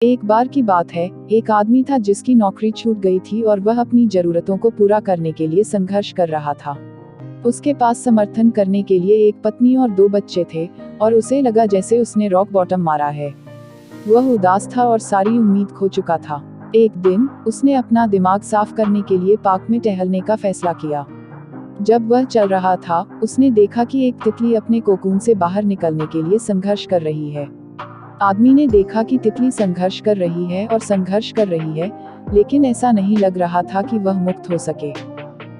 एक बार की बात है, एक आदमी था जिसकी नौकरी छूट गई थी और वह अपनी जरूरतों को पूरा करने के लिए संघर्ष कर रहा था। उसके पास समर्थन करने के लिए एक पत्नी और 2 बच्चे थे और उसे लगा जैसे उसने रॉक बॉटम मारा है। वह उदास था और सारी उम्मीद खो चुका था। एक दिन उसने अपना दिमाग साफ करने के लिए पार्क में टहलने का फैसला किया। जब वह चल रहा था, उसने देखा कि एक तितली अपने कोकून से बाहर निकलने के लिए संघर्ष कर रही है। आदमी ने देखा कि तितली संघर्ष कर रही है और संघर्ष कर रही है, लेकिन ऐसा नहीं लग रहा था कि वह मुक्त हो सके।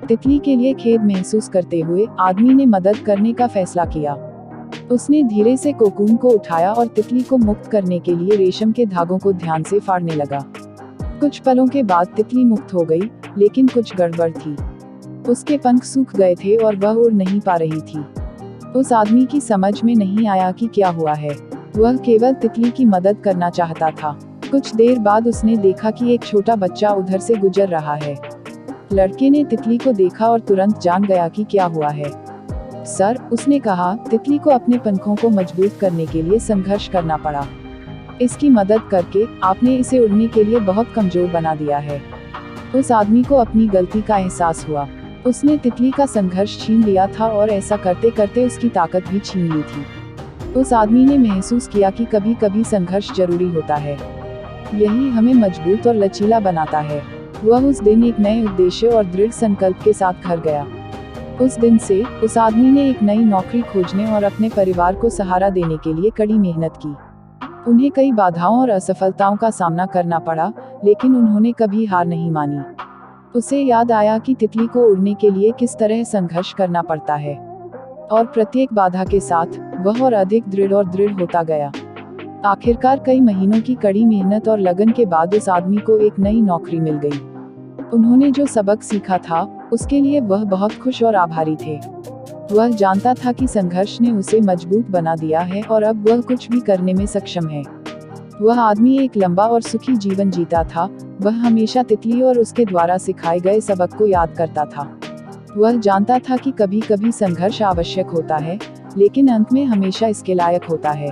तितली के लिए खेद महसूस करते हुए आदमी ने मदद करने का फैसला किया। उसने धीरे से कोकून को उठाया और तितली को मुक्त करने के लिए रेशम के धागों को ध्यान से फाड़ने लगा। कुछ पलों के बाद तितली मुक्त हो गई, लेकिन कुछ गड़बड़ थी। उसके पंख सूख गए थे और वह उड़ नहीं पा रही थी। उस आदमी की समझ में नहीं आया कि क्या हुआ है। वह केवल तितली की मदद करना चाहता था। कुछ देर बाद उसने देखा कि एक छोटा बच्चा उधर से गुजर रहा है। लड़के ने तितली को देखा और तुरंत जान गया कि क्या हुआ है। सर, उसने कहा, तितली को अपने पंखों को मजबूत करने के लिए संघर्ष करना पड़ा। इसकी मदद करके आपने इसे उड़ने के लिए बहुत कमजोर बना दिया है। उस आदमी को अपनी गलती का एहसास हुआ। उसने तितली का संघर्ष छीन लिया था और ऐसा करते करते उसकी ताकत भी छीन ली थी। उस आदमी ने महसूस किया कि कभी कभी संघर्ष जरूरी होता है। यही हमें मजबूत और लचीला बनाता है। वह उस दिन एक नए उद्देश्य और दृढ़ संकल्प के साथ घर गया। उस दिन से उस आदमी ने एक नई नौकरी खोजने और अपने परिवार को सहारा देने के लिए कड़ी मेहनत की। उन्हें कई बाधाओं और असफलताओं का सामना करना पड़ा, लेकिन उन्होंने कभी हार नहीं मानी। उसे याद आया कि तितली को उड़ने के लिए किस तरह संघर्ष करना पड़ता है, और प्रत्येक बाधा के साथ वह और अधिक दृढ़ और दृढ़ होता गया। आखिरकार कई महीनों की कड़ी मेहनत और लगन के बाद उस आदमी को एक नई नौकरी मिल गई। उन्होंने जो सबक सीखा था, उसके लिए वह बहुत खुश और आभारी थे। वह जानता था कि संघर्ष ने उसे मजबूत बना दिया है और अब वह कुछ भी करने में सक्षम है। वह आदमी एक लंबा और सुखी जीवन जीता था। वह हमेशा तितली और उसके द्वारा सिखाए गए सबक को याद करता था। वह जानता था कि कभी कभी संघर्ष आवश्यक होता है, लेकिन अंत में हमेशा इसके लायक होता है।